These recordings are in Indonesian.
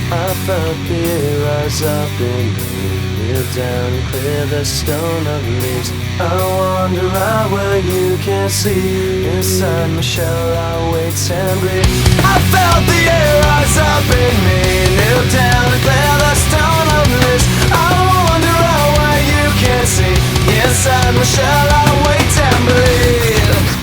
I felt fear rise up in me. Kneel down and clear the stone of leaves. I wander out where you can't see. Inside my shell I wait and bleed. I felt the air rise up in me. Kneel down and clear the stone of leaves. I wander out where you can't see. Inside my shell I wait and bleed.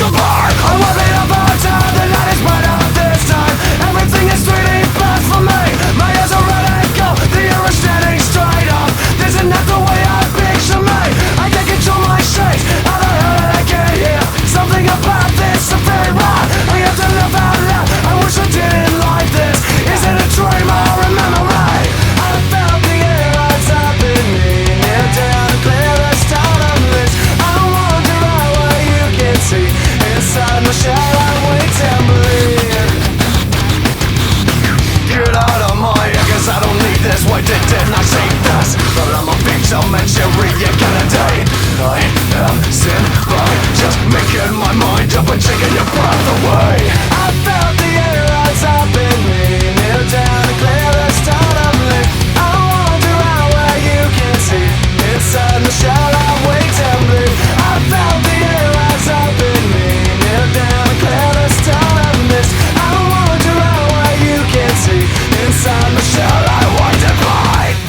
Goodbye! I want me up on time. The night is bright out this time. Everything is 3D fast for me. My ears are red and cold. The air is standing straight up. This is not the way I picture me. I can't control my shakes. How the hell did I get here? Something about this is very wrong. I have to live out loud. I wish I didn't like this. Is it a dream or a memory? I felt the air rise up in me. Kneel down and clear the stone of this. I wander out where you can see. Inside my shell I wait and bleed. Get out of my ear, cause I don't need this. Why didn't I say this? But I'm a victim and you're reincarnated. I am sin by just making my mind up and taking your breath away. I felt the air rise up in me. Kneel down and clear the stone of me. I wander out where you can see. Inside my shell I wait and bleed. I felt the air rise up in me. Kneel down and clear the stone of this. I wander out where you can see. Inside my shell I wait and bleed.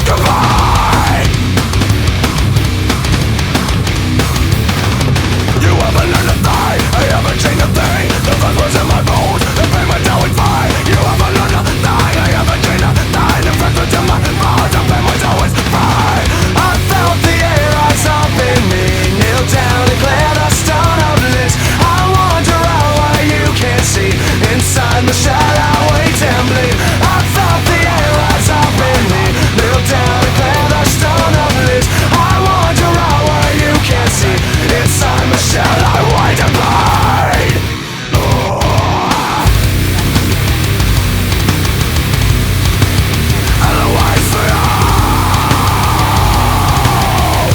Goodbye. You haven't learned a thing. I haven't changed a thing. The blood was in my bones. The pain went down with fire. You haven't learned a thing. I haven't changed a thing. The blood was in my bones. The pain went down with fire. I felt the air rise up in me. Kneel down and clear the stone of this. I wander out where you can't see. Inside my shell I wait and bleed. I felt the air rise up in me. Kneel down and clear the stone of this. I wander out where you can't see. Inside my shell I wait and bleed.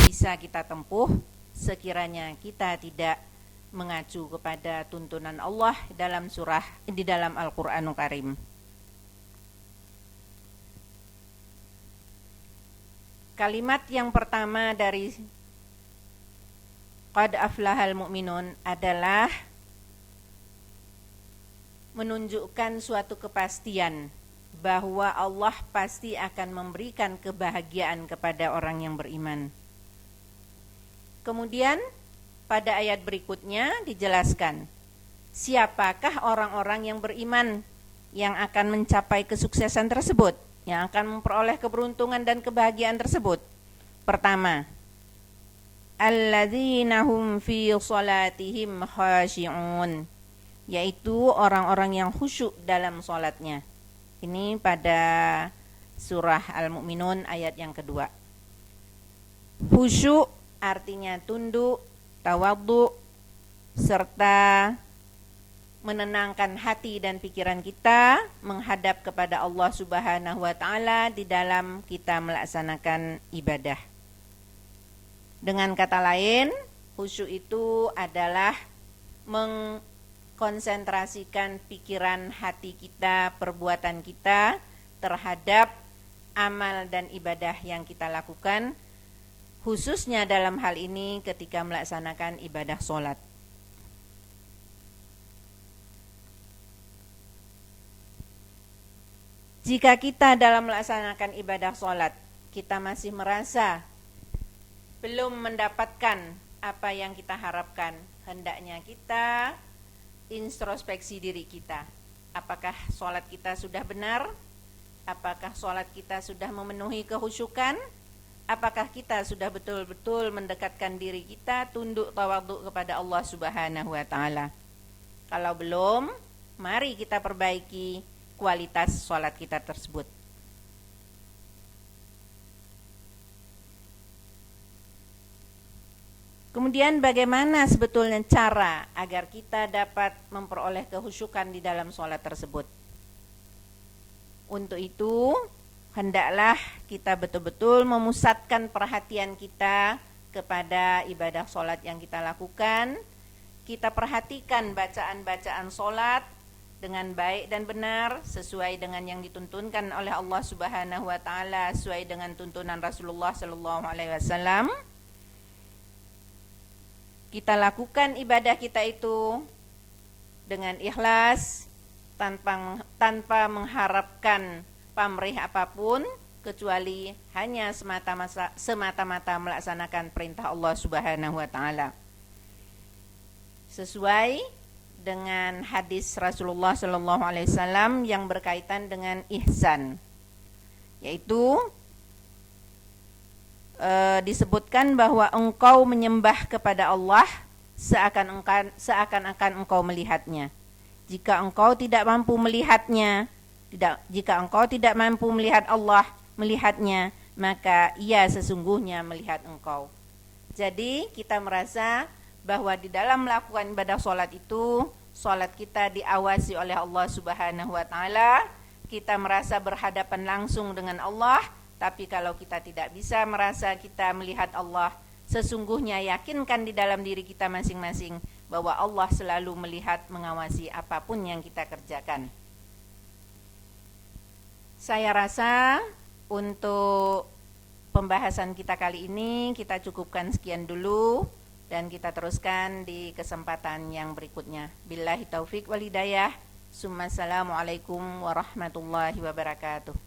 Bisa kita tempuh sekiranya kita tidak mengacu kepada tuntunan Allah dalam di dalam Al-Qur'anul Karim. Kalimat yang pertama dari Qad aflahal mu'minun adalah menunjukkan suatu kepastian bahwa Allah pasti akan memberikan kebahagiaan kepada orang yang beriman. Kemudian pada ayat berikutnya dijelaskan siapakah orang-orang yang beriman yang akan mencapai kesuksesan tersebut, yang akan memperoleh keberuntungan dan kebahagiaan tersebut. Pertama, alladzina hum fi salatihim khashi'un, yaitu orang-orang yang khusyuk dalam salatnya. Ini pada surah Al-Mu'minun ayat yang kedua. Khusyuk artinya tunduk, tawadhu, serta menenangkan hati dan pikiran kita menghadap kepada Allah Subhanahu wa taala di dalam kita melaksanakan ibadah. Dengan kata lain, khusyuk itu adalah mengkonsentrasikan pikiran, hati kita, perbuatan kita terhadap amal dan ibadah yang kita lakukan, khususnya dalam hal ini ketika melaksanakan ibadah sholat. Jika kita dalam melaksanakan ibadah sholat, kita masih merasa belum mendapatkan apa yang kita harapkan, hendaknya kita introspeksi diri kita. Apakah sholat kita sudah benar? Apakah sholat kita sudah memenuhi kehusyukan? Apakah kita sudah betul-betul mendekatkan diri kita tunduk tawadhu kepada Allah Subhanahu wa taala? Kalau belum, mari kita perbaiki kualitas sholat kita tersebut. Kemudian bagaimana sebetulnya cara agar kita dapat memperoleh kehusyukan di dalam sholat tersebut? Untuk itu, hendaklah kita betul-betul memusatkan perhatian kita kepada ibadah sholat yang kita lakukan. Kita perhatikan bacaan-bacaan sholat dengan baik dan benar sesuai dengan yang dituntunkan oleh Allah Subhanahu wa taala, sesuai dengan tuntunan Rasulullah sallallahu alaihi wasallam. Kita lakukan ibadah kita itu dengan ikhlas, tanpa mengharapkan pamrih apapun, kecuali hanya semata-mata melaksanakan perintah Allah Subhanahu wa taala. Sesuai dengan hadis Rasulullah sallallahu alaihi wasallam yang berkaitan dengan ihsan, yaitu disebutkan bahwa engkau menyembah kepada Allah seakan-akan engkau melihatnya. Jika engkau tidak mampu melihatnya, jika engkau tidak mampu melihat Allah melihatnya, maka ia sesungguhnya melihat engkau. Jadi kita merasa bahwa di dalam melakukan ibadah sholat itu, sholat kita diawasi oleh Allah Subhanahu wa taala. Kita merasa berhadapan langsung dengan Allah. Tapi kalau kita tidak bisa merasa kita melihat Allah, sesungguhnya yakinkan di dalam diri kita masing-masing bahwa Allah selalu melihat, mengawasi apapun yang kita kerjakan. Saya rasa untuk pembahasan kita kali ini kita cukupkan sekian dulu, dan kita teruskan di kesempatan yang berikutnya. Billahi taufik wal hidayah. Assalamualaikum warahmatullahi wabarakatuh.